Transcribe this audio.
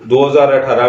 2018